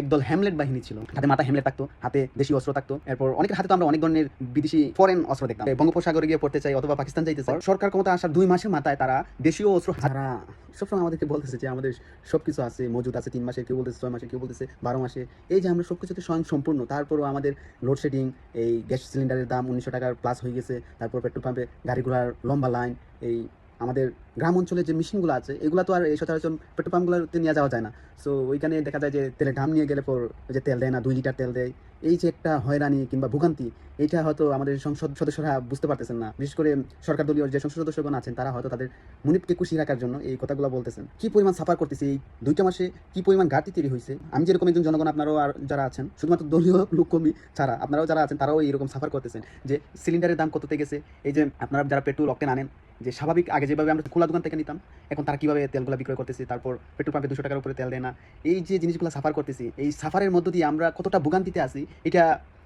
একদল হ্যামলেট বাহিনী ছিল। হাতে মাথা হ্যামলেট থাকতো, হাতে দেশীয় অস্ত্র থাকতো। এরপর অনেকের হাতে তো আমরা অনেক ধরনের বিদেশি ফরেন অস্ত্র দেখতাম। বঙ্গোপসাগরে গিয়ে পড়তে চাই অথবা পাকিস্তান যাইতেছে, সরকার ক্ষমতা আসার 2 মাসের মাথায় তারা দেশীয় অস্ত্র যারা সবসময় আমাদেরকে বলতেছে যে আমাদের সবকিছু আছে, মজুদ আছে 3 মাসের, কেউ বলতেছে 6 মাসের, কেউ বলতেছে 12 মাসে। এই যে আমরা সবকিছুতে স্বয়ং সম্পূর্ণ, তারপরও আমাদের লোডশেডিং, এই গ্যাস সিলিন্ডারের দাম 1900 টাকার প্লাস হয়ে গেছে। তারপর পেট্রোল পাম্পে গাড়ি ঘোড়ার লম্বা লাইন। এই আমাদের গ্রাম অঞ্চলে যে মেশিনগুলো আছে এগুলো তো আর এই সচরাচর পেট্রোল পাম্পগুলোতে নিয়ে যাওয়া যায় না। সো ওইখানে দেখা যায় যে তেলের দাম নিয়ে গেলে পর ওই যে তেল দেয় না, 2 লিটার তেল দেয়। এই যে একটা হয়রানি কিংবা ভোগান্তি, এটা হয়তো আমাদের সংসদ সদস্যরা বুঝতে পারতেছেন না। বিশেষ করে সরকার দলীয় যে সংসদ সদস্যগণ আছেন তারা হয়তো তাদের মুনিবকে খুশি রাখার জন্য এই কথাগুলো বলতেছেন। কি পরিমাণ সাফার করতেছে এই 2টা মাসে, কি পরিমাণ ঘাটতি তৈরি হয়েছে। আমি যেরকম একজন জনগণ, আপনারাও আর যারা আছেন, শুধুমাত্র দলীয় লোককর্মী ছাড়া আপনারাও যারা আছেন তারাও এইরকম সাফার করতেছেন যে সিলিন্ডারের দাম কততে গেছে। এই যে আপনারা যারা পেট্রোল অকটেন আনেন, যে স্বাভাবিক আগে যেভাবে আমরা খোলা দোকান থেকে নিতাম, এখন তারা কীভাবে তেলগুলো বিক্রয় করতেছে, তারপর পেট্রোল পাম্পে 200 টাকার উপরে তেল দেয় না। এই যে জিনিসগুলো সাফার করতেছি, এই সাফারের মধ্য দিয়ে আমরা কতটা ভোগান্তিতে আছি, এটা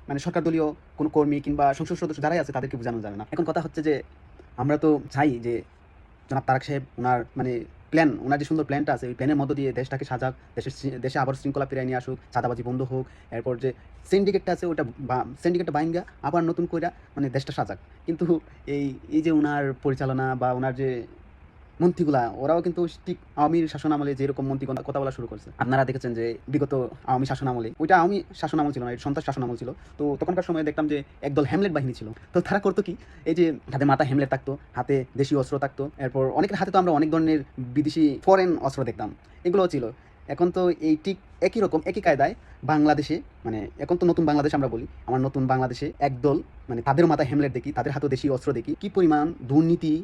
মানে সরকার দলীয় কোনো কর্মী কিংবা সংসদ সদস্য যারাই আছে তাদেরকে বোঝানো যাবে না। এখন কথা হচ্ছে যে আমরা তো চাই যে জনাব তারেক সাহেব ওনার মানে প্ল্যান, ওনার যে সুন্দর প্ল্যানটা আছে ওই প্ল্যানের মধ্য দিয়ে দেশটাকে সাজাক, দেশে আবার শৃঙ্খলা ফিরিয়ে নিয়ে আসুক, চাঁদাবাজি বন্ধ হোক। এরপর যে সিন্ডিকেটটা আছে ওটা সিন্ডিকেটটা বাইঙ্গা আবার নতুন কইরা মানে দেশটা সাজাক। কিন্তু এই এই যে ওনার পরিচালনা বা ওনার যে মন্ত্রীগুলা, ওরাও কিন্তু ঠিক আওয়ামীর শাসন আমলে যেরকম মন্ত্রী কথা বলা শুরু করছে। আপনারা দেখেছেন যে বিগত আওয়ামী শাসন আমলে, ওইটা আওয়ামী শাসন আমল ছিল না, এটা সন্ত্রাস শাসন আমল ছিল। তো তখনকার সময় দেখতাম যে একদল হ্যামলেট বাহিনী ছিল। তো তারা করতো কি, এই যে হাতে মাথা হ্যামলেট থাকতো, হাতে দেশীয় অস্ত্র থাকতো। এরপর অনেকের হাতে তো আমরা অনেক ধরনের বিদেশি ফরেন অস্ত্র দেখতাম, এগুলোও ছিল। এখন তো এই ঠিক একই রকম একই কায়দায় বাংলাদেশে, মানে এখন তো নতুন বাংলাদেশ আমরা বলি, আমার নতুন বাংলাদেশে একদল মানে তাদের মাথায় হ্যামলেট দেখি, তাদের হাতে দেশীয় অস্ত্র দেখি। কি পরিমাণ দুর্নীতি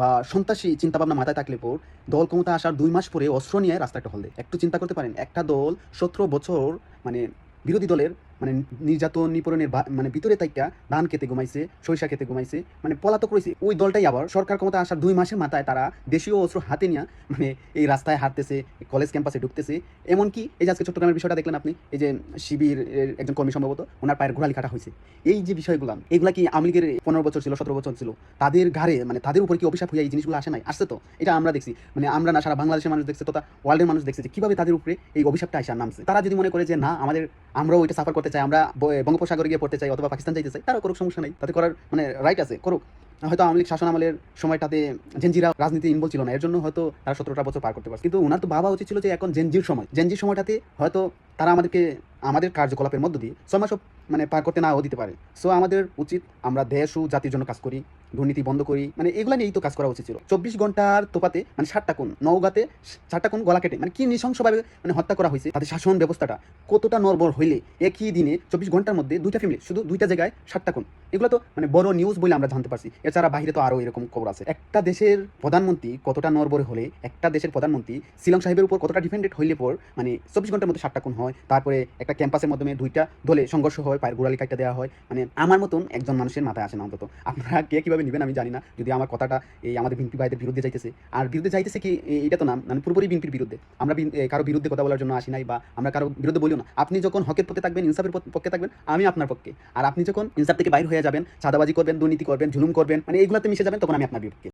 বা সন্ত্রাসী চিন্তাভাবনা মাথায় থাকলে পর দল ক্ষমতা আসার 2 মাস পরে অস্ত্র নিয়ে রাস্তা একটা হল দেয়। একটু চিন্তা করতে পারেন, একটা দল 17 বছর মানে বিরোধী দলের মানে নির্যাতন নিপীড়নের মানে ভিতরে তাইকা ধান খেতে ঘুমাইছে, সরিষা খেতে ঘুমাইছে, মানে পলাতক রয়েছে। ওই দলটাই আবার সরকার ক্ষমতা আসার 2 মাসের মাথায় তারা দেশীয় অস্ত্র হাতে নিয়ে মানে এই রাস্তায় হাঁটতেছে, কলেজ ক্যাম্পাসে ঢুকতেছে। এমনকি এই যে আজকে চট্টগ্রামের বিষয়টা দেখলেন আপনি, এই যে শিবির একজন কর্মী সম্ভবত ওনার পায়ের ঘোড়ালি কাটা হয়েছে। এই যে বিষয়গুলো, এগুলা কি আওয়ামী লীগের 15 বছর ছিল, 17 বছর ছিল, তাদের ঘাড়ে মানে তাদের উপর কি অভিশাপ হয়ে এই জিনিসগুলো আসে নাই? আসছে তো, এটা আমরা দেখছি। মানে আমরা না, সারা বাংলাদেশের মানুষ দেখছে, তথা ওয়ার্ল্ডের মানুষ দেখছে যে কীভাবে তাদের উপরে এই অভিশাপটা আসার নামছে। তারা যদি মনে করে যে না আমরাও ওইটা সাফার করতে চাই, আমরা বঙ্গোপসাগরে গিয়ে পড়তে চাই অথবা পাকিস্তান যাইতে চাই, তারও করুক, সমস্যা নেই, তাতে করার মানে রাইট আছে, করুক। হয়তো আওয়ামী লীগ শাসন আমলের সময়টাতে জেনজিরা রাজনীতি ইনভলভ ছিল না, এর জন্য হয়তো তারা 17টা বছর পার করতে পারছে। কিন্তু ওনার তো ভাবা উচিত ছিল যে এখন জেনজির সময়টাতে হয়তো তারা আমাদের কার্যকলাপের মধ্য দিয়ে 6 মাসও মানে পার করতে নাও দিতে পারে। সো আমাদের উচিত আমরা দেশ ও জাতির জন্য কাজ করি, দুর্নীতি বন্ধ করি, মানে এগুলো নিয়েই তো কাজ করা উচিত ছিল। 24 ঘন্টার তোপাতে মানে 60টা খুন, নওগাঁতে 60টা খুন গলা কেটে মানে কি নৃশংসভাবে মানে হত্যা করা হয়েছে। তাদের শাসন ব্যবস্থাটা কতটা নড়বড় হইলে একই দিনে 24 ঘন্টার মধ্যে 2টা ফ্যামিলি, শুধু 2টা জায়গায় 60টা খুন, এগুলো তো মানে বড় নিউজ বলে আমরা জানতে পারছি। এছাড়া বাইরে তো আরও এরকম খবর আছে। একটা দেশের প্রধানমন্ত্রী কতটা নড়বড়ে হলে, একটা দেশের প্রধানমন্ত্রী শিলং সাহেবের উপর কতটা ডিফেন্ডেড হইলে পর মানে 24 ঘন্টার মধ্যে 60টা খুন হয়। তারপরে একটা ক্যাম্পাসের মাধ্যমে 2টা দলে সংঘর্ষ হয়, পায়ের গোড়ালি কাটতে দেওয়া হয়। মানে আমার মতন একজন মানুষের মাথায় আসে না অন্তত। আপনারা কে কীভাবে নেবেন আমি জানি না, যদি আমার কথাটা এই আমাদের বিএনপি ভাইদের বিরুদ্ধে যাইতেছে। আর বিরুদ্ধে যাইতেছে কি এটা তো না, মানে পুরোপুরি বিএনপির বিরুদ্ধে। আমরা কারো বিরুদ্ধে কথা বলার জন্য আসি নাই, বা আমরা কারো বিরুদ্ধে বলিও না। আপনি যখন হকের পথে থাকবেন, ইনসাফের পক্ষে থাকবেন, আমি আপনার পক্ষে। আর আপনি যখন ইনসাফ থেকে বাইর হয়ে যাবেন, চাঁদাবাজি করবেন, দুর্নীতি করবেন, জুলুম করবেন, মানে এইগুলোতে মিশে যাবেন, তখন আমি আপনার বিপক্ষে।